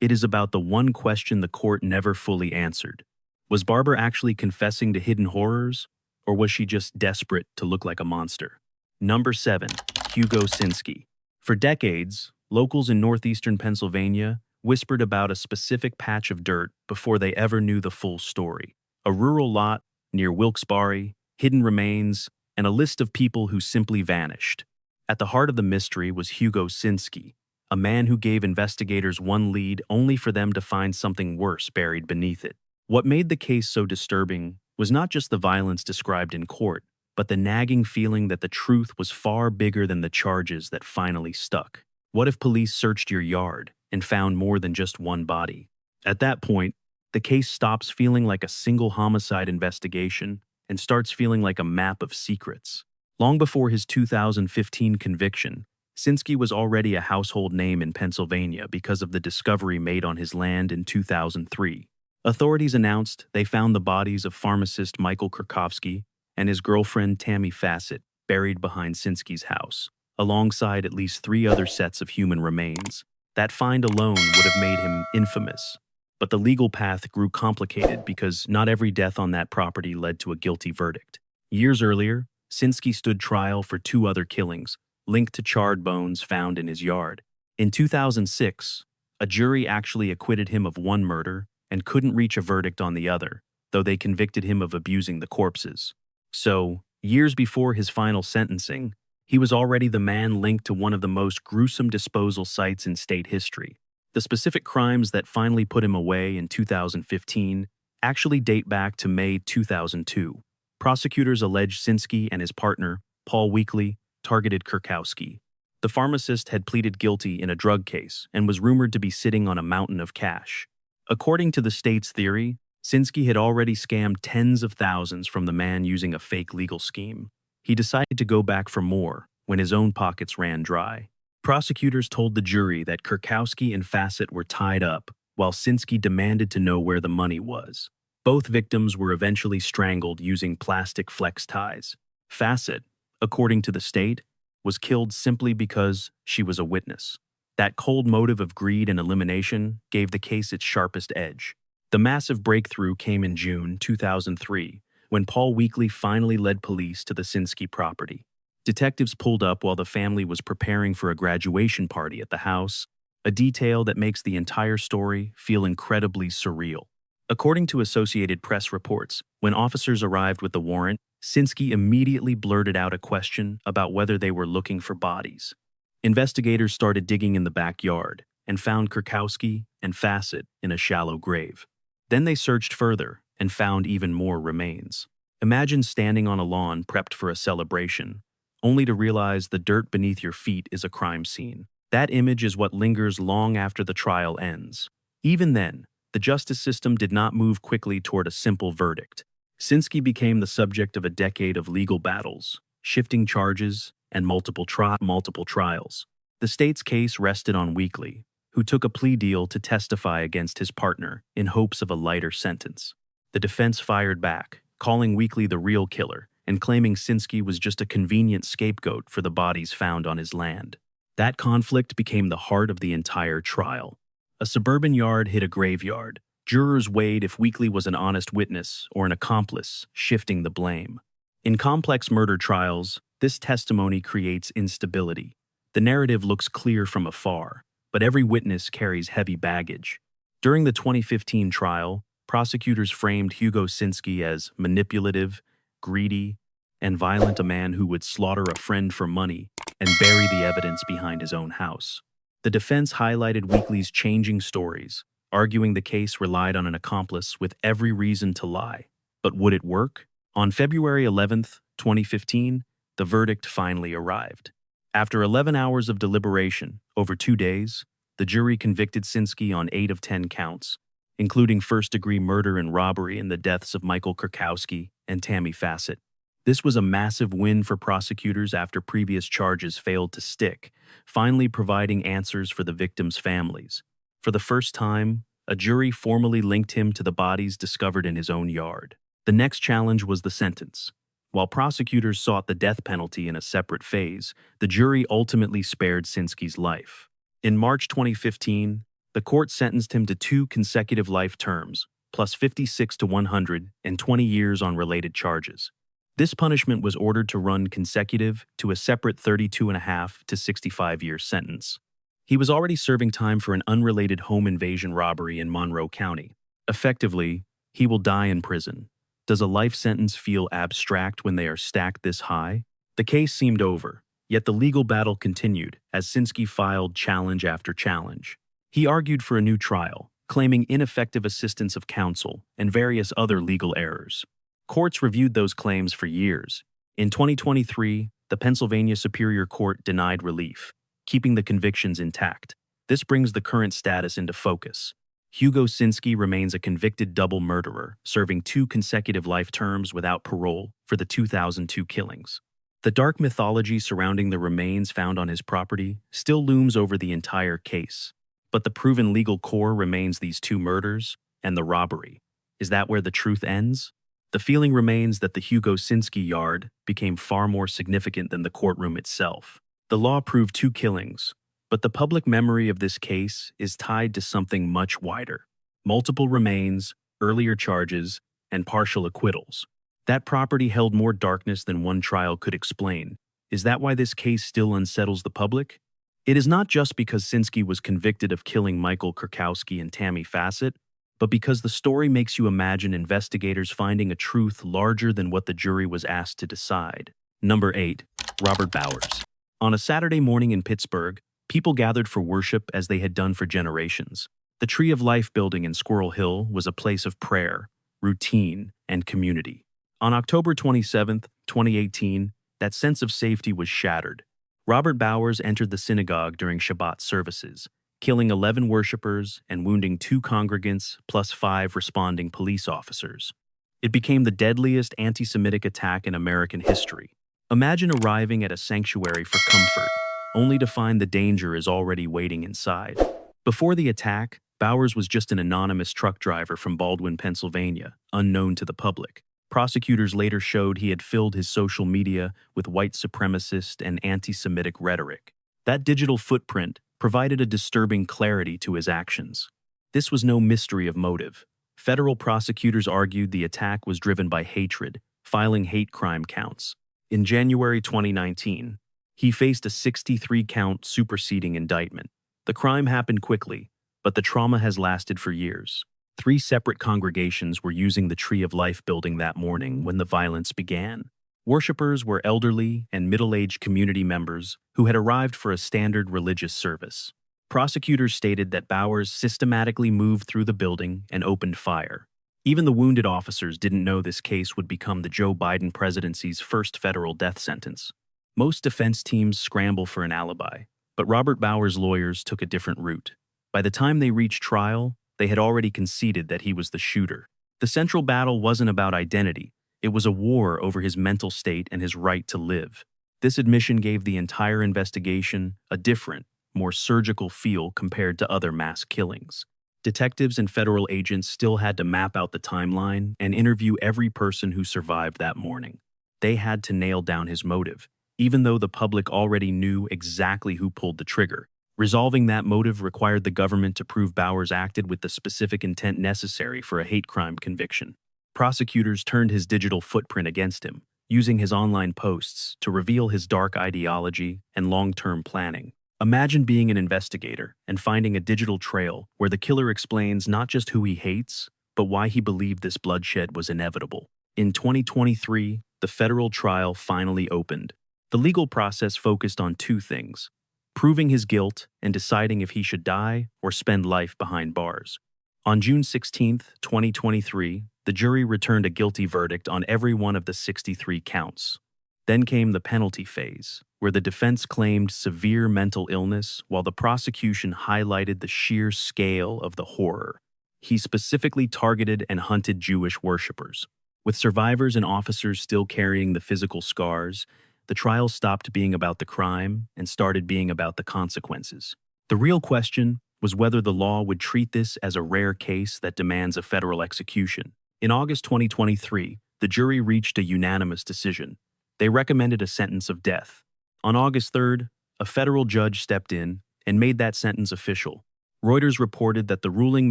It is about the one question the court never fully answered. Was Barber actually confessing to hidden horrors, or was she just desperate to look like a monster? Number 7. Hugo Sinski. For decades, locals in northeastern Pennsylvania whispered about a specific patch of dirt before they ever knew the full story. A rural lot near Wilkes-Barre, hidden remains, and a list of people who simply vanished. At the heart of the mystery was Hugo Sinski, a man who gave investigators one lead only for them to find something worse buried beneath it. What made the case so disturbing was not just the violence described in court, but the nagging feeling that the truth was far bigger than the charges that finally stuck. What if police searched your yard and found more than just one body? At that point, the case stops feeling like a single homicide investigation and starts feeling like a map of secrets. Long before his 2015 conviction, Sinski was already a household name in Pennsylvania because of the discovery made on his land in 2003. Authorities announced they found the bodies of pharmacist Michael Krakowski and his girlfriend Tammy Fassett buried behind Sinski's house, alongside at least 3 other sets of human remains. That find alone would have made him infamous. But the legal path grew complicated because not every death on that property led to a guilty verdict. Years earlier, Sinski stood trial for 2 other killings, linked to charred bones found in his yard. In 2006, a jury actually acquitted him of one murder and couldn't reach a verdict on the other, though they convicted him of abusing the corpses. So, years before his final sentencing, he was already the man linked to one of the most gruesome disposal sites in state history. The specific crimes that finally put him away in 2015 actually date back to May 2002. Prosecutors allege Sinski and his partner, Paul Weekly, targeted Krakowski. The pharmacist had pleaded guilty in a drug case and was rumored to be sitting on a mountain of cash. According to the state's theory, Sinski had already scammed tens of thousands from the man using a fake legal scheme. He decided to go back for more when his own pockets ran dry. Prosecutors told the jury that Krakowski and Fassett were tied up, while Sinski demanded to know where the money was. Both victims were eventually strangled using plastic flex ties. Fassett, according to the state, was killed simply because she was a witness. That cold motive of greed and elimination gave the case its sharpest edge. The massive breakthrough came in June 2003, when Paul Weekly finally led police to the Sinski property. Detectives pulled up while the family was preparing for a graduation party at the house, a detail that makes the entire story feel incredibly surreal. According to Associated Press reports, when officers arrived with the warrant, Sinski immediately blurted out a question about whether they were looking for bodies. Investigators started digging in the backyard and found Krakowski and Fassett in a shallow grave. Then they searched further and found even more remains. Imagine standing on a lawn prepped for a celebration, only to realize the dirt beneath your feet is a crime scene. That image is what lingers long after the trial ends. Even then, the justice system did not move quickly toward a simple verdict. Sinski became the subject of a decade of legal battles, shifting charges, and multiple trials. The state's case rested on Weekly, who took a plea deal to testify against his partner in hopes of a lighter sentence. The defense fired back, calling Weekly the real killer and claiming Sinski was just a convenient scapegoat for the bodies found on his land. That conflict became the heart of the entire trial. A suburban yard hit a graveyard. Jurors weighed if Weekly was an honest witness or an accomplice, shifting the blame. In complex murder trials, this testimony creates instability. The narrative looks clear from afar, but every witness carries heavy baggage. During the 2015 trial, prosecutors framed Hugo Sinski as manipulative, greedy, and violent, a man who would slaughter a friend for money and bury the evidence behind his own house. The defense highlighted Weekly's changing stories, arguing the case relied on an accomplice with every reason to lie. But would it work? On February 11, 2015, the verdict finally arrived. After 11 hours of deliberation, over 2 days, the jury convicted Sinski on 8 of 10 counts, including first-degree murder and robbery in the deaths of Michael Krakowski and Tammy Fassett. This was a massive win for prosecutors after previous charges failed to stick, finally providing answers for the victims' families. For the first time, a jury formally linked him to the bodies discovered in his own yard. The next challenge was the sentence. While prosecutors sought the death penalty in a separate phase, the jury ultimately spared Sinski's life. In March 2015, the court sentenced him to 2 consecutive life terms, plus 56 to 120 years on related charges. This punishment was ordered to run consecutive to a separate 32.5 to 65-year sentence. He was already serving time for an unrelated home invasion robbery in Monroe County. Effectively, he will die in prison. Does a life sentence feel abstract when they are stacked this high? The case seemed over, yet the legal battle continued as Sinski filed challenge after challenge. He argued for a new trial, claiming ineffective assistance of counsel and various other legal errors. Courts reviewed those claims for years. In 2023, the Pennsylvania Superior Court denied relief, keeping the convictions intact. This brings the current status into focus. Hugo Sinski remains a convicted double murderer, serving 2 consecutive life terms without parole for the 2002 killings. The dark mythology surrounding the remains found on his property still looms over the entire case. But the proven legal core remains these 2 murders and the robbery. Is that where the truth ends? The feeling remains that the Hugo Sinski yard became far more significant than the courtroom itself. The law proved 2 killings, but the public memory of this case is tied to something much wider. Multiple remains, earlier charges, and partial acquittals. That property held more darkness than one trial could explain. Is that why this case still unsettles the public? It is not just because Sinski was convicted of killing Michael Kurkowski and Tammy Fassett, but because the story makes you imagine investigators finding a truth larger than what the jury was asked to decide. Number 8. Robert Bowers. On a Saturday morning in Pittsburgh, people gathered for worship as they had done for generations. The Tree of Life building in Squirrel Hill was a place of prayer, routine, and community. On October 27, 2018, that sense of safety was shattered. Robert Bowers entered the synagogue during Shabbat services, killing 11 worshipers and wounding 2 congregants plus 5 responding police officers. It became the deadliest anti-Semitic attack in American history. Imagine arriving at a sanctuary for comfort, only to find the danger is already waiting inside. Before the attack, Bowers was just an anonymous truck driver from Baldwin, Pennsylvania, unknown to the public. Prosecutors later showed he had filled his social media with white supremacist and anti-Semitic rhetoric. That digital footprint provided a disturbing clarity to his actions. This was no mystery of motive. Federal prosecutors argued the attack was driven by hatred, filing hate crime counts. In January 2019, he faced a 63-count superseding indictment. The crime happened quickly, but the trauma has lasted for years. 3 separate congregations were using the Tree of Life building that morning when the violence began. Worshippers were elderly and middle-aged community members who had arrived for a standard religious service. Prosecutors stated that Bowers systematically moved through the building and opened fire. Even the wounded officers didn't know this case would become the Joe Biden presidency's first federal death sentence. Most defense teams scramble for an alibi, but Robert Bowers' lawyers took a different route. By the time they reached trial, they had already conceded that he was the shooter. The central battle wasn't about identity. It was a war over his mental state and his right to live. This admission gave the entire investigation a different, more surgical feel compared to other mass killings. Detectives and federal agents still had to map out the timeline and interview every person who survived that morning. They had to nail down his motive, even though the public already knew exactly who pulled the trigger. Resolving that motive required the government to prove Bowers acted with the specific intent necessary for a hate crime conviction. Prosecutors turned his digital footprint against him, using his online posts to reveal his dark ideology and long-term planning. Imagine being an investigator and finding a digital trail where the killer explains not just who he hates, but why he believed this bloodshed was inevitable. In 2023, the federal trial finally opened. The legal process focused on 2 things: proving his guilt and deciding if he should die or spend life behind bars. On June 16, 2023, the jury returned a guilty verdict on every one of the 63 counts. Then came the penalty phase, where the defense claimed severe mental illness while the prosecution highlighted the sheer scale of the horror. He specifically targeted and hunted Jewish worshippers. With survivors and officers still carrying the physical scars, the trial stopped being about the crime and started being about the consequences. The real question was whether the law would treat this as a rare case that demands a federal execution. In August 2023, the jury reached a unanimous decision. They recommended a sentence of death. On August 3rd, a federal judge stepped in and made that sentence official. Reuters reported that the ruling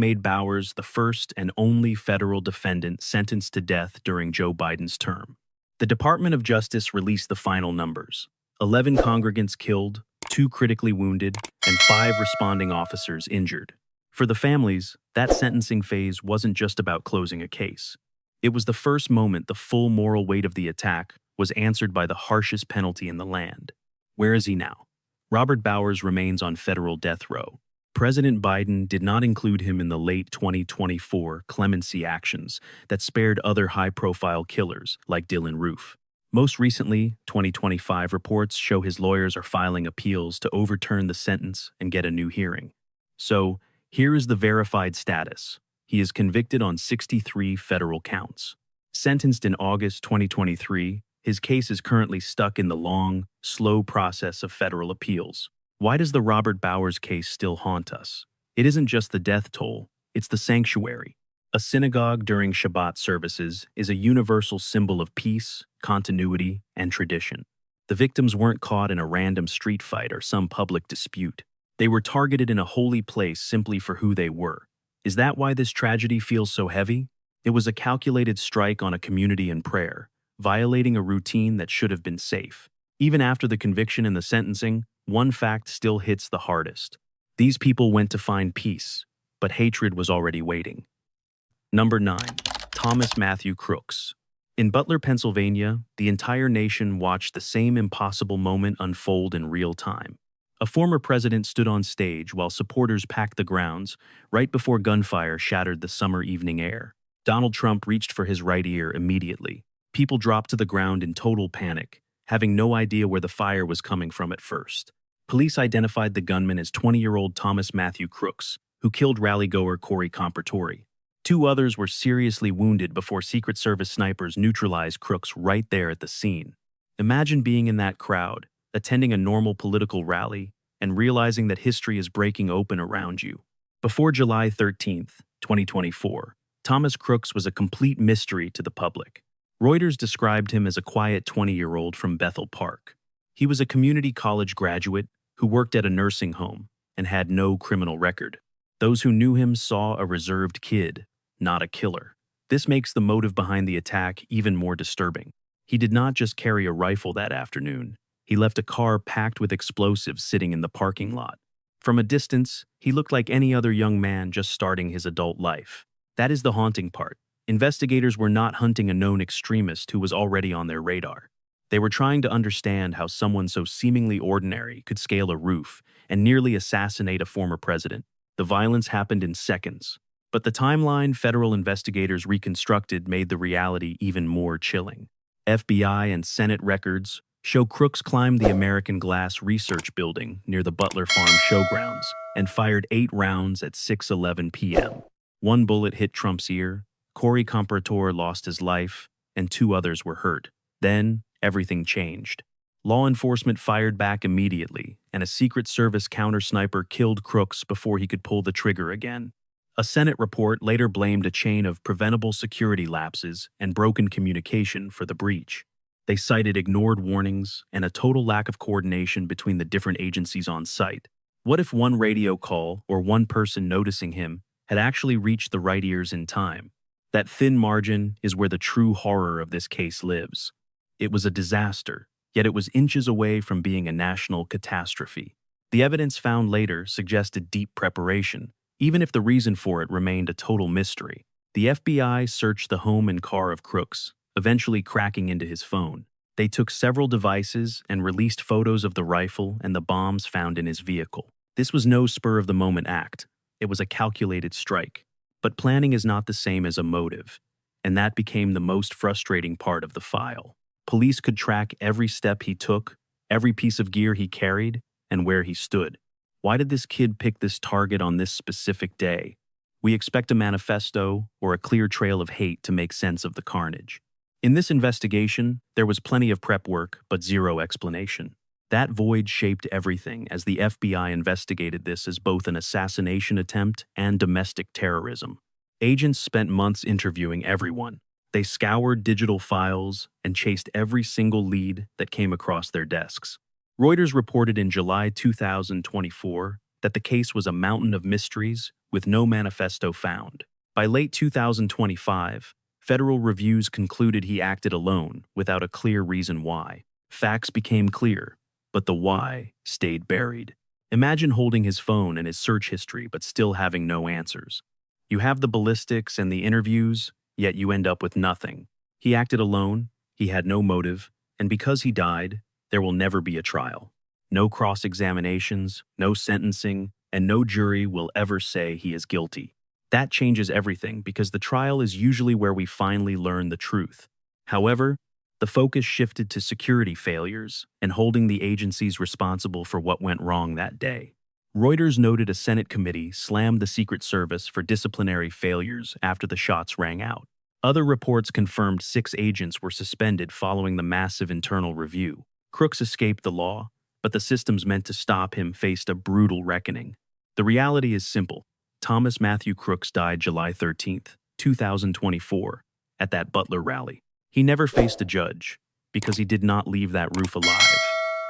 made Bowers the first and only federal defendant sentenced to death during Joe Biden's term. The Department of Justice released the final numbers: 11 congregants killed, 2 critically wounded, and 5 responding officers injured. For the families, that sentencing phase wasn't just about closing a case. It was the first moment the full moral weight of the attack was answered by the harshest penalty in the land. Where is he now? Robert Bowers remains on federal death row. President Biden did not include him in the late 2024 clemency actions that spared other high-profile killers like Dylan Roof. Most recently, 2025 reports show his lawyers are filing appeals to overturn the sentence and get a new hearing. So, here is the verified status. He is convicted on 63 federal counts. Sentenced in August 2023, his case is currently stuck in the long, slow process of federal appeals. Why does the Robert Bowers case still haunt us? It isn't just the death toll, it's the sanctuary. A synagogue during Shabbat services is a universal symbol of peace, continuity, and tradition. The victims weren't caught in a random street fight or some public dispute. They were targeted in a holy place simply for who they were. Is that why this tragedy feels so heavy? It was a calculated strike on a community in prayer, violating a routine that should have been safe. Even after the conviction and the sentencing, one fact still hits the hardest. These people went to find peace, but hatred was already waiting. Number 9. Thomas Matthew Crooks. In Butler, Pennsylvania, the entire nation watched the same impossible moment unfold in real time. A former president stood on stage while supporters packed the grounds right before gunfire shattered the summer evening air. Donald Trump reached for his right ear immediately. People dropped to the ground in total panic, having no idea where the fire was coming from at first. Police identified the gunman as 20-year-old Thomas Matthew Crooks, who killed rally-goer Corey Comparatori. 2 others were seriously wounded before Secret Service snipers neutralized Crooks right there at the scene. Imagine being in that crowd, attending a normal political rally, and realizing that history is breaking open around you. Before July 13, 2024, Thomas Crooks was a complete mystery to the public. Reuters described him as a quiet 20-year-old from Bethel Park. He was a community college graduate who worked at a nursing home and had no criminal record. Those who knew him saw a reserved kid, not a killer. This makes the motive behind the attack even more disturbing. He did not just carry a rifle that afternoon. He left a car packed with explosives sitting in the parking lot. From a distance, he looked like any other young man just starting his adult life. That is the haunting part. Investigators were not hunting a known extremist who was already on their radar. They were trying to understand how someone so seemingly ordinary could scale a roof and nearly assassinate a former president. The violence happened in seconds, but the timeline federal investigators reconstructed made the reality even more chilling. FBI and Senate records show Crooks climbed the American Glass Research Building near the Butler Farm Showgrounds and fired 8 rounds at 6:11 p.m. 1 bullet hit Trump's ear, Corey Comparator lost his life, and 2 others were hurt. Then, everything changed. Law enforcement fired back immediately, and a Secret Service counter-sniper killed Crooks before he could pull the trigger again. A Senate report later blamed a chain of preventable security lapses and broken communication for the breach. They cited ignored warnings and a total lack of coordination between the different agencies on site. What if one radio call or one person noticing him had actually reached the right ears in time? That thin margin is where the true horror of this case lives. It was a disaster, yet it was inches away from being a national catastrophe. The evidence found later suggested deep preparation, even if the reason for it remained a total mystery. The FBI searched the home and car of Crooks, eventually cracking into his phone. They took several devices and released photos of the rifle and the bombs found in his vehicle. This was no spur-of-the-moment act. It was a calculated strike. But planning is not the same as a motive, and that became the most frustrating part of the file. Police could track every step he took, every piece of gear he carried, and where he stood. Why did this kid pick this target on this specific day? We expect a manifesto or a clear trail of hate to make sense of the carnage. In this investigation, there was plenty of prep work, but zero explanation. That void shaped everything as the FBI investigated this as both an assassination attempt and domestic terrorism. Agents spent months interviewing everyone. They scoured digital files and chased every single lead that came across their desks. Reuters reported in July 2024 that the case was a mountain of mysteries with no manifesto found. By late 2025, federal reviews concluded he acted alone without a clear reason why. Facts became clear, but the why stayed buried. Imagine holding his phone and his search history but still having no answers. You have the ballistics and the interviews, yet you end up with nothing. He acted alone, he had no motive, and because he died, there will never be a trial. No cross-examinations, no sentencing, and no jury will ever say he is guilty. That changes everything because the trial is usually where we finally learn the truth. However, the focus shifted to security failures and holding the agencies responsible for what went wrong that day. Reuters noted a Senate committee slammed the Secret Service for disciplinary failures after the shots rang out. Other reports confirmed 6 agents were suspended following the massive internal review. Crooks escaped the law, but the systems meant to stop him faced a brutal reckoning. The reality is simple. Thomas Matthew Crooks died July 13, 2024, at that Butler rally. He never faced a judge because he did not leave that roof alive.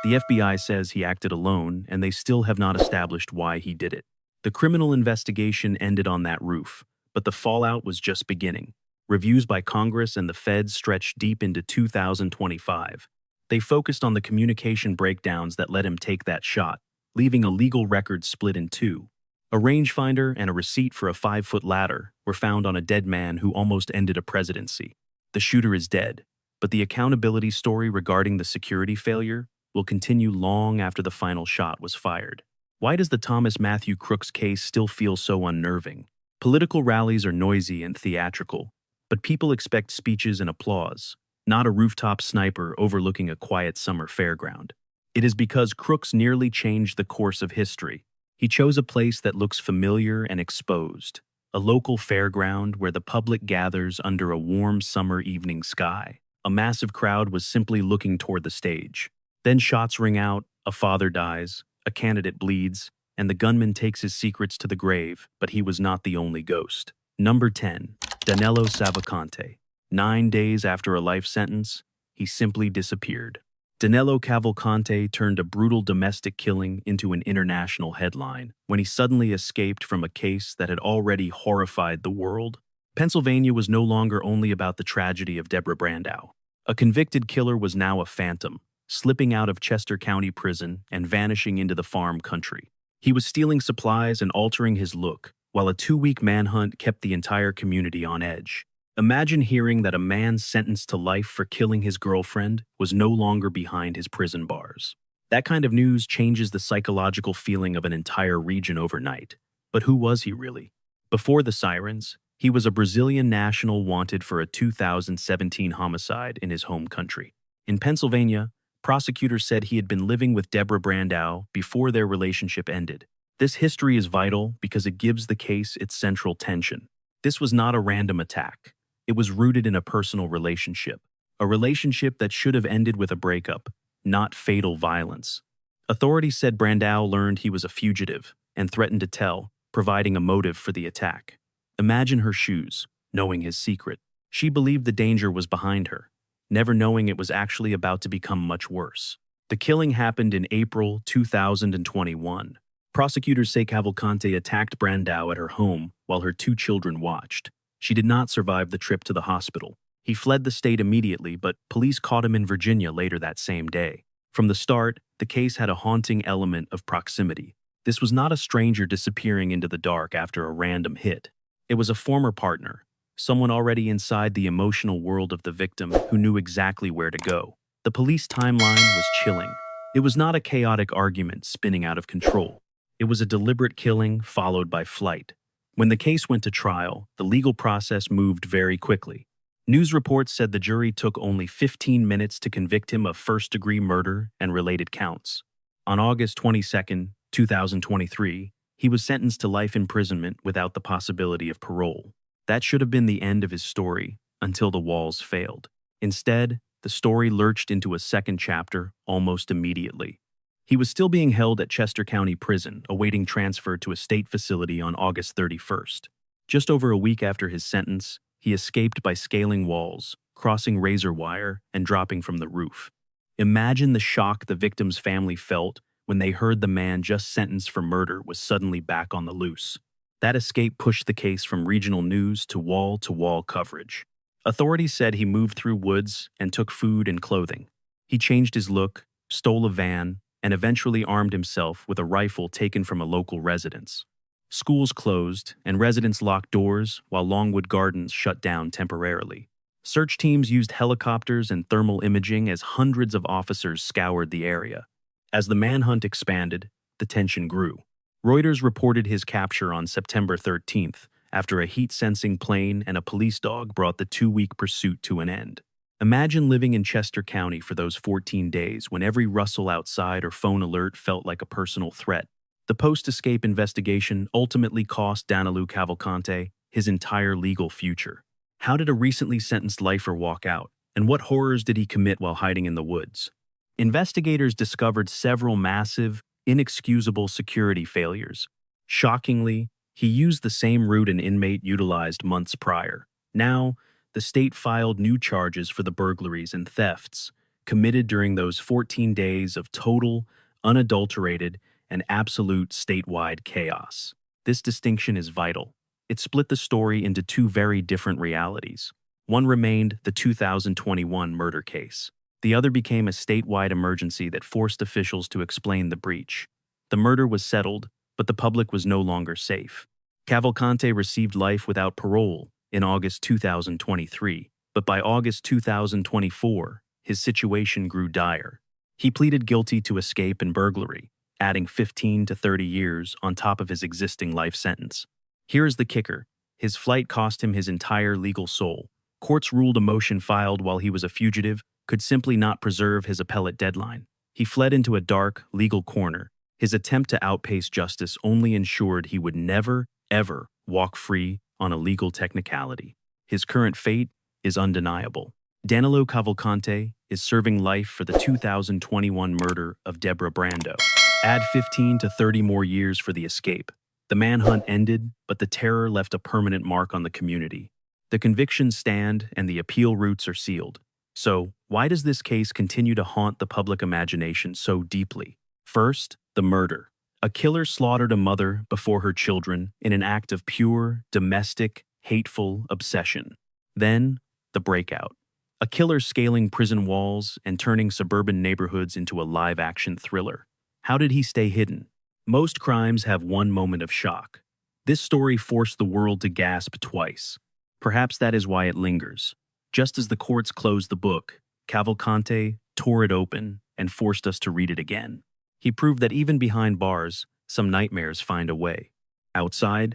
The FBI says he acted alone, and they still have not established why he did it. The criminal investigation ended on that roof, but the fallout was just beginning. Reviews by Congress and the feds stretched deep into 2025. They focused on the communication breakdowns that let him take that shot, leaving a legal record split in two. A rangefinder and a receipt for a 5-foot ladder were found on a dead man who almost ended a presidency. The shooter is dead, but the accountability story regarding the security failure will continue long after the final shot was fired. Why does the Thomas Matthew Crooks case still feel so unnerving? Political rallies are noisy and theatrical, but people expect speeches and applause, not a rooftop sniper overlooking a quiet summer fairground. It is because Crooks nearly changed the course of history. He chose a place that looks familiar and exposed, a local fairground where the public gathers under a warm summer evening sky. A massive crowd was simply looking toward the stage. Then shots ring out, a father dies, a candidate bleeds, and the gunman takes his secrets to the grave, but he was not the only ghost. Number 10. Danilo Cavalcante. 9 days after a life sentence, he simply disappeared. Danilo Cavalcante turned a brutal domestic killing into an international headline when he suddenly escaped from a case that had already horrified the world. Pennsylvania was no longer only about the tragedy of Deborah Brandow. A convicted killer was now a phantom, slipping out of Chester County Prison and vanishing into the farm country. He was stealing supplies and altering his look, while a 2-week manhunt kept the entire community on edge. Imagine hearing that a man sentenced to life for killing his girlfriend was no longer behind his prison bars. That kind of news changes the psychological feeling of an entire region overnight. But who was he really? Before the sirens, he was a Brazilian national wanted for a 2017 homicide in his home country. In Pennsylvania, prosecutors said he had been living with Deborah Brandow before their relationship ended. This history is vital because it gives the case its central tension. This was not a random attack. It was rooted in a personal relationship, a relationship that should have ended with a breakup, not fatal violence. Authorities said Brandow learned he was a fugitive and threatened to tell, providing a motive for the attack. Imagine her shoes, knowing his secret. She believed the danger was behind her, never knowing it was actually about to become much worse. The killing happened in April 2021. Prosecutors say Cavalcante attacked Brandow at her home while her 2 children watched. She did not survive the trip to the hospital. He fled the state immediately, but police caught him in Virginia later that same day. From the start, the case had a haunting element of proximity. This was not a stranger disappearing into the dark after a random hit. It was a former partner, someone already inside the emotional world of the victim who knew exactly where to go. The police timeline was chilling. It was not a chaotic argument spinning out of control. It was a deliberate killing followed by flight. When the case went to trial, the legal process moved very quickly. News reports said the jury took only 15 minutes to convict him of first-degree murder and related counts. On August 22, 2023, he was sentenced to life imprisonment without the possibility of parole. That should have been the end of his story until the walls failed. Instead, the story lurched into a second chapter almost immediately. He was still being held at Chester County Prison, awaiting transfer to a state facility on August 31st. Just over a week after his sentence, he escaped by scaling walls, crossing razor wire, and dropping from the roof. Imagine the shock the victim's family felt when they heard the man just sentenced for murder was suddenly back on the loose. That escape pushed the case from regional news to wall-to-wall coverage. Authorities said he moved through woods and took food and clothing. He changed his look, stole a van, and eventually armed himself with a rifle taken from a local residence. Schools closed, and residents locked doors while Longwood Gardens shut down temporarily. Search teams used helicopters and thermal imaging as hundreds of officers scoured the area. As the manhunt expanded, the tension grew. Reuters reported his capture on September 13th, after a heat-sensing plane and a police dog brought the 2-week pursuit to an end. Imagine living in Chester County for those 14 days when every rustle outside or phone alert felt like a personal threat. The post-escape investigation ultimately cost Danilo Cavalcante his entire legal future. How did a recently sentenced lifer walk out, and what horrors did he commit while hiding in the woods? Investigators discovered several massive, inexcusable security failures. Shockingly, he used the same route an inmate utilized months prior. Now, the state filed new charges for the burglaries and thefts committed during those 14 days of total, unadulterated, and absolute statewide chaos. This distinction is vital. It split the story into two very different realities. One remained the 2021 murder case. The other became a statewide emergency that forced officials to explain the breach. The murder was settled, but the public was no longer safe. Cavalcante received life without parole in August 2023, but by August 2024, his situation grew dire. He pleaded guilty to escape and burglary, adding 15 to 30 years on top of his existing life sentence. Here is the kicker. His flight cost him his entire legal soul. Courts ruled a motion filed while he was a fugitive could simply not preserve his appellate deadline. He fled into a dark, legal corner. His attempt to outpace justice only ensured he would never, ever walk free on a legal technicality. His current fate is undeniable. Danilo Cavalcante is serving life for the 2021 murder of Deborah Brando. Add 15 to 30 more years for the escape. The manhunt ended, but the terror left a permanent mark on the community. The convictions stand and the appeal routes are sealed. So, why does this case continue to haunt the public imagination so deeply? First, the murder. A killer slaughtered a mother before her children in an act of pure, domestic, hateful obsession. Then, the breakout. A killer scaling prison walls and turning suburban neighborhoods into a live-action thriller. How did he stay hidden? Most crimes have one moment of shock. This story forced the world to gasp twice. Perhaps that is why it lingers. Just as the courts closed the book, Cavalcante tore it open and forced us to read it again. He proved that even behind bars, some nightmares find a way. Outside,